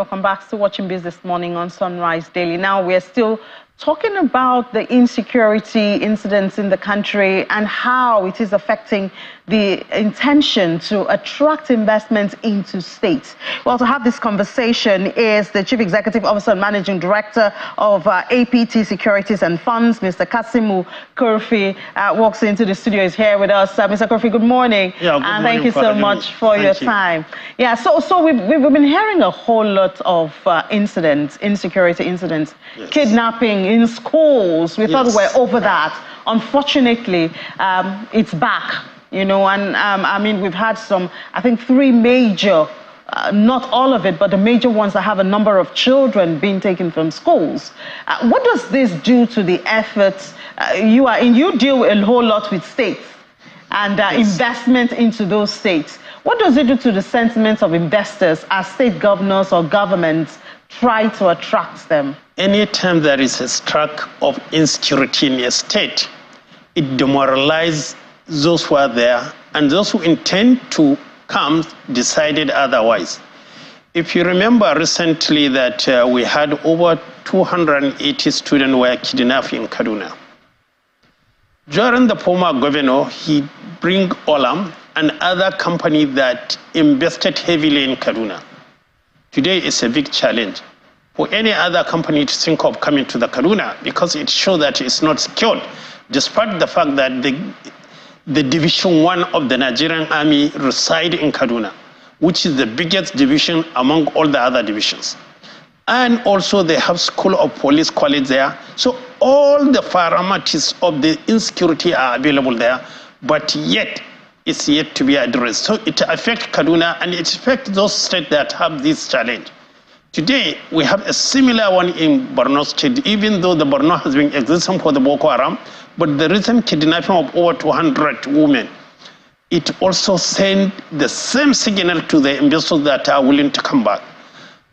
Welcome back. Still watching Biz This Morning on Sunrise Daily. Now we're still talking about the insecurity incidents in the country and how it is affecting the intention to attract investment into states. Well, to have this conversation is the Chief Executive Officer and Managing Director of APT Securities and Funds, Mr. Kasimu Kurfi. Walks into the studio, is here with us. Mr. Kurfi, good morning. Yeah, good morning. Thank you so much for your time. Yeah, so we've been hearing a whole lot of incidents, insecurity incidents, yes. Kidnapping in schools. We thought we were over that. Unfortunately, it's back. You know, and I mean, we've had some, I think, 3 major, not all of it, but the major ones that have a number of children being taken from schools. What does this do to the efforts? You deal a whole lot with states and investment into those states. What does it do to the sentiments of investors as state governors or governments try to attract them? Anytime there is a stroke of insecurity in a state, it demoralizes those who are there, and those who intend to come decided otherwise. If you remember recently that we had over 280 students were kidnapped in Kaduna. During the former governor, he bring Olam and other company that invested heavily in Kaduna. Today is a big challenge for any other company to think of coming to the Kaduna because it shows that it's not secured, despite the fact that the Division 1 of the Nigerian Army reside in Kaduna, which is the biggest division among all the other divisions. And also they have School of Police College there. So all the parameters of the insecurity are available there, but yet it's yet to be addressed. So it affects Kaduna and it affects those states that have this challenge. Today, we have a similar one in Borno State, even though the Borno has been existing for the Boko Haram, but the recent kidnapping of over 200 women, it also sent the same signal to the investors that are willing to come back.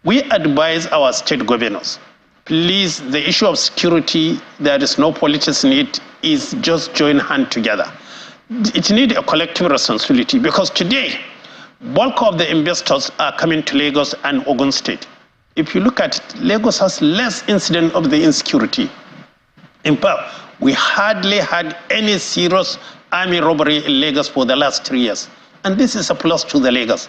We advise our state governors, please, the issue of security, there is no politics in it, is just join hands together. It needs a collective responsibility because today, bulk of the investors are coming to Lagos and Ogun State. If you look at it, Lagos has less incident of the insecurity. In fact, we hardly had any serious army robbery in Lagos for the last 3 years. And this is a plus to the Lagos.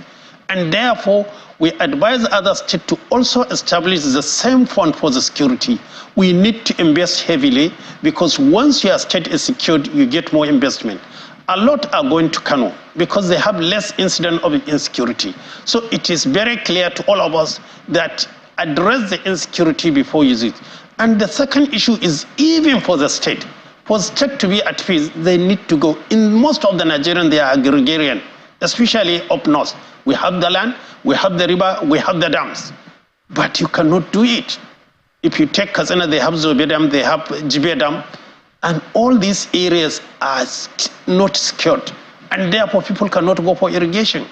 And therefore, we advise other states to also establish the same fund for the security. We need to invest heavily because once your state is secured, you get more investment. A lot are going to Kano because they have less incident of insecurity. So it is very clear to all of us that address the insecurity before you use it. And the second issue is even for the state to be at peace, they need to go. In most of the Nigerians, they are agrarian, especially up north. We have the land, we have the river, we have the dams, but you cannot do it. If you take Kazana, they have Zobe Dam, they have Jibe Dam, and all these areas are not secured, and therefore people cannot go for irrigation.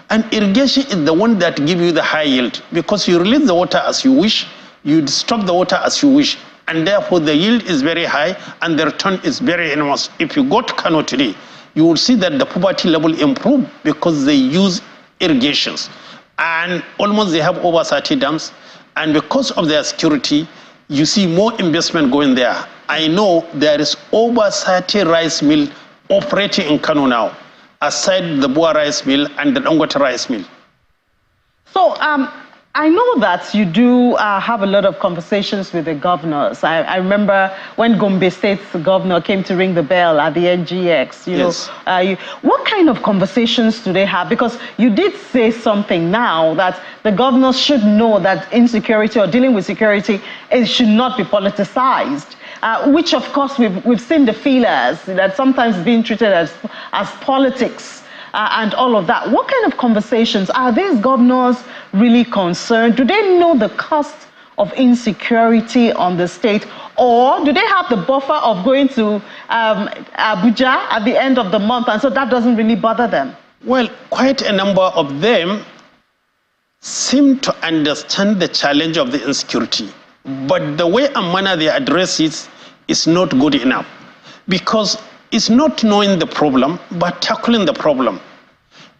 And irrigation is the one that gives you the high yield because you release the water as you wish, you stop the water as you wish, and therefore the yield is very high and the return is very enormous. If you go to Kano today, you will see that the poverty level improved because they use irrigations. And almost they have over 30 dams, and because of their security, you see more investment going there. I know there is over 30 rice mill operating in Kano now, aside the Bua rice mill and the Dangote rice mill. So I know that you do have a lot of conversations with the governors. I remember when Gombe State's governor came to ring the bell at the NGX. You know, what kind of conversations do they have? Because you did say something now that the governors should know that insecurity or dealing with security, it should not be politicized. Which, of course, we've seen the feelers that sometimes being treated as politics and all of that. What kind of conversations are these governors really concerned? Do they know the cost of insecurity on the state, or do they have the buffer of going to Abuja at the end of the month, and so that doesn't really bother them? Well, quite a number of them seem to understand the challenge of the insecurity, but the way and manner they address it is not good enough because it's not knowing the problem, but tackling the problem.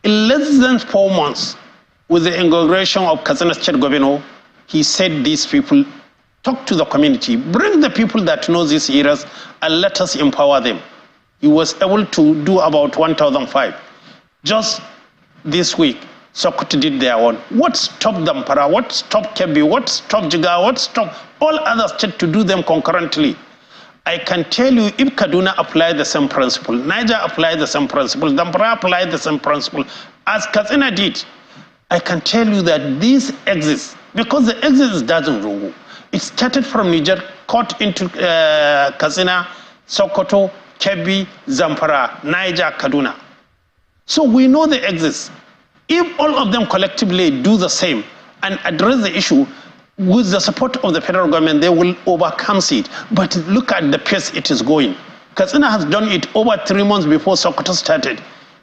In less than 4 months, with the inauguration of Katsina State Governor, he said these people, talk to the community, bring the people that know these areas and let us empower them. He was able to do about 1,005. Just this week, Sokoto did their own. What stopped Zamfara? What stopped Kebbi? What stopped Jigawa? What stopped all other states to do them concurrently? I can tell you, if Kaduna applied the same principle, Niger applied the same principle, Zamfara applied the same principle, as Katsina did, I can tell you that this exists, because the exit doesn't go. It started from Niger, cut into Katsina, Sokoto, Kebbi, Zamfara, Niger, Kaduna. So we know the exits. If all of them collectively do the same and address the issue with the support of the federal government, they will overcome it. But look at the pace it is going. Katsina has done it over 3 months before Sokoto started.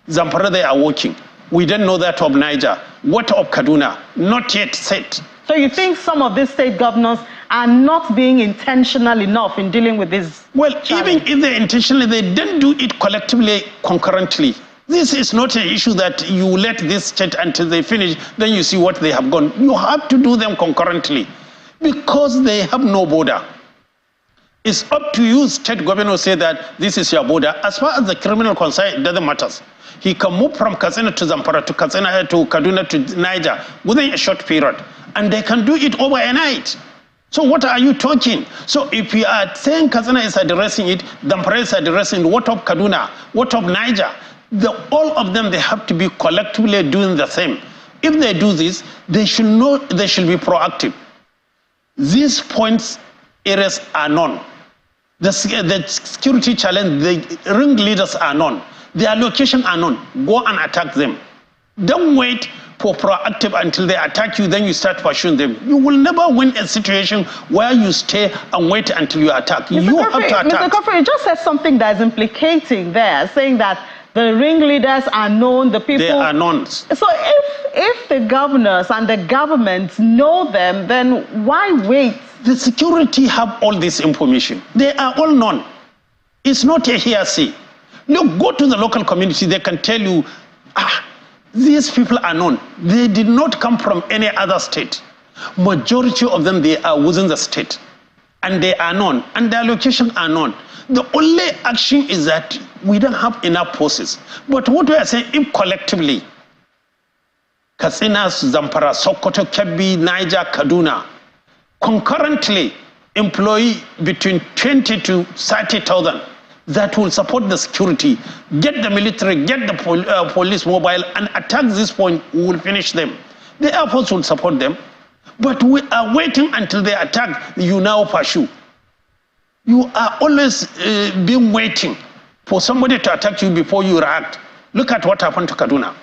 Zamfara, they are working. We don't know that of Niger. What of Kaduna? Not yet set. So you think some of these state governors are not being intentional enough in dealing with this? Well, challenge? even if they're intentionally, they didn't do it collectively, concurrently. This is not an issue that you let this state until they finish, then you see what they have gone. You have to do them concurrently because they have no border. It's up to you, state governor, say that this is your border. As far as the criminal concern, it doesn't matter. He can move from Katsina to Zamfara to Katsina to Kaduna to Niger within a short period. And they can do it overnight. So what are you talking? So if you are saying Katsina is addressing it, Zamfara is addressing it, what of Kaduna, what of Niger? All of them, they have to be collectively doing the same. If they do this, they should know, they should be proactive. These points areas are known. The security challenge, the ringleaders are known. Their location are known. Go and attack them. Don't wait for proactive until they attack you, then you start pursuing them. You will never win a situation where you stay and wait until you attack. You have to attack. Mr. Kofi, you just said something that is implicating there, saying that the ringleaders are known, the people... They are known. So if the governors and the government know them, then why wait? The security have all this information. They are all known. It's not a hearsay. Look, go to the local community, they can tell you, these people are known. They did not come from any other state. Majority of them, they are within the state. And they are known, and their location are known. The only action is that we don't have enough forces. But what we are saying, if collectively, Katsina, Zamfara, Sokoto, Kebbi, Niger, Kaduna, concurrently employ between 20 to 30,000 that will support the security, get the military, get the police mobile, and attack this point, we will finish them. The Air Force will support them. But we are waiting until they attack, you now pursue. You are always being waiting for somebody to attack you before you react. Look at what happened to Kaduna.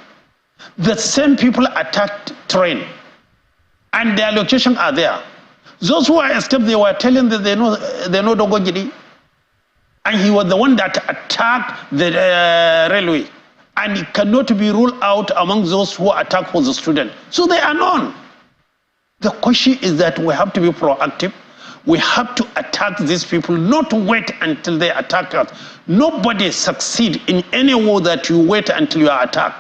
The same people attacked train, and their location are there. Those who are escaped, they were telling that they know Dogogiri, and he was the one that attacked the railway, and it cannot be ruled out among those who attack for the student. So they are known. The question is that we have to be proactive. We have to attack these people, not wait until they attack us. Nobody succeeds in any war that you wait until you are attacked.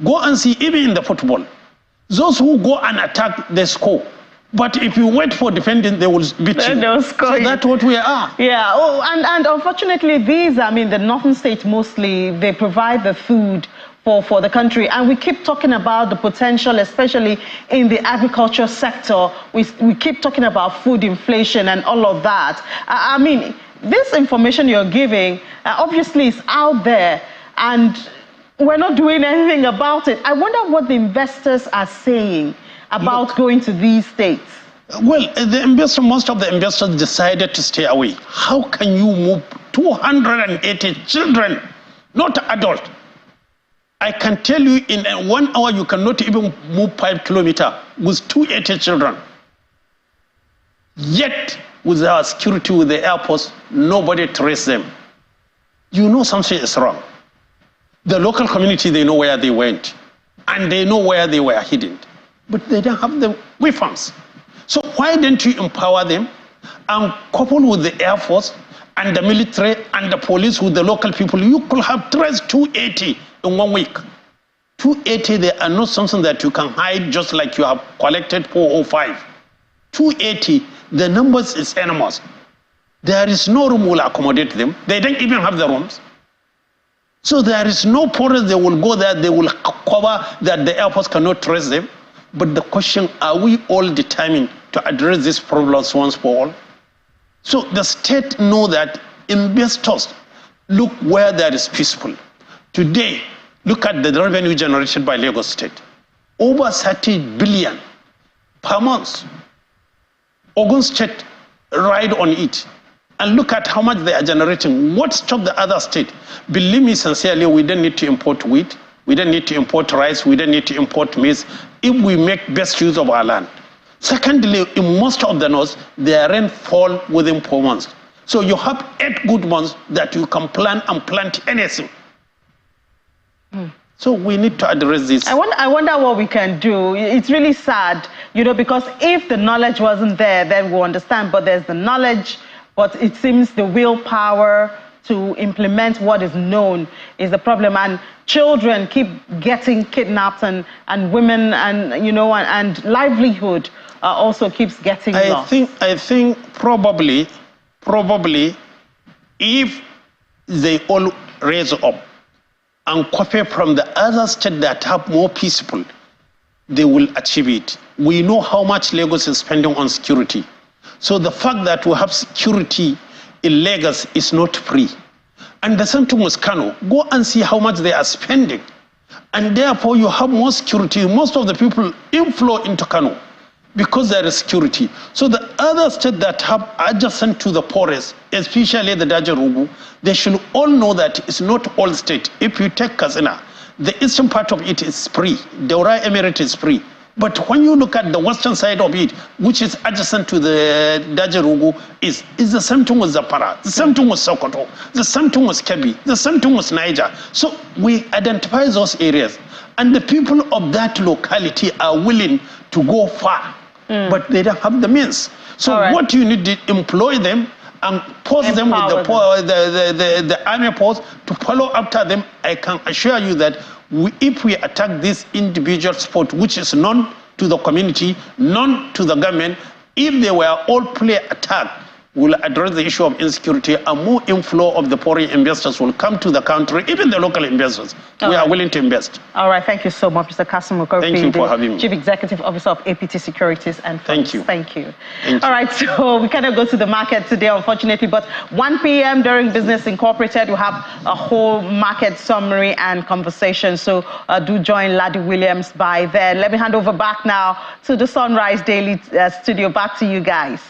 Go and see, even in the football, those who go and attack, they score. But if you wait for defending, they will beat you. They'll score. So that's what we are. Yeah, and unfortunately, these, I mean, the northern states mostly, they provide the food for the country. And we keep talking about the potential, especially in the agriculture sector. We keep talking about food inflation and all of that. I mean, this information you're giving, obviously is out there, and we're not doing anything about it. I wonder what the investors are saying about going to these states. Well, most of the investors decided to stay away. How can you move 280 children, not adults? I can tell you in 1 hour, you cannot even move 5 kilometers with 280 children. Yet, with our security, with the airports, nobody traces them. You know something is wrong. The local community, they know where they went, and they know where they were hidden, but they don't have the weapons. So why don't you empower them and couple with the Air Force and the military and the police with the local people? You could have traced 280 in 1 week. 280, they are not something that you can hide just like you have collected 405. 280, the numbers is enormous. There is no room will accommodate them. They don't even have the rooms. So there is no porous they will go there, they will cover that the airports cannot trace them. But the question, are we all determined to address these problems once for all? So the state know that investors look where there is peaceful. Today, look at the revenue generated by Lagos State. Over 30 billion per month. Ogun State ride on it. And look at how much they are generating. What stopped the other state? Believe me sincerely, we don't need to import wheat. We don't need to import rice. We don't need to import maize if we make best use of our land. Secondly, in most of the north, their rain fall within 4 months. So you have 8 good months that you can plant and plant anything. So we need to address this. I wonder what we can do. It's really sad, you know, because if the knowledge wasn't there, then we'll understand. But there's the knowledge, but it seems the willpower to implement what is known is the problem. And children keep getting kidnapped, and women, and, you know, and livelihood also keeps getting lost. I think probably if they all raise up and copy from the other states that have more peaceful, they will achieve it. We know how much Lagos is spending on security. So the fact that we have security in Lagos is not free. And the same thing with Kano. Go and see how much they are spending. And therefore you have more security. Most of the people inflow into Kano because there is security. So the other states that have adjacent to the forest, especially the Dajarugu, they should all know that it's not all state. If you take Katsina, the eastern part of it is free. Daura Emirate is free. But when you look at the western side of it, which is adjacent to the Dajarugu, is the same thing with Zapara, the same thing with Sokoto, the same thing with Kebbi, the same thing with Niger. So we identify those areas. And the people of that locality are willing to go far, but they don't have the means. So what you need to employ them and post them with the army post to follow after them. I can assure you that if we attack this individual sport, which is known to the community, known to the government, if they were all play attack, will address the issue of insecurity, and more inflow of the foreign investors will come to the country, even the local investors. We are willing to invest. All right, thank you so much, Mr. Kasim Okorfi. Thank you for having me. Chief Executive Officer of APT Securities and Funds. Thank you. Thank you. All right, so we cannot go to the market today, unfortunately, but 1 p.m. during Business Incorporated, we have a whole market summary and conversation. So do join Laddie Williams by then. Let me hand over back now to the Sunrise Daily studio. Back to you guys.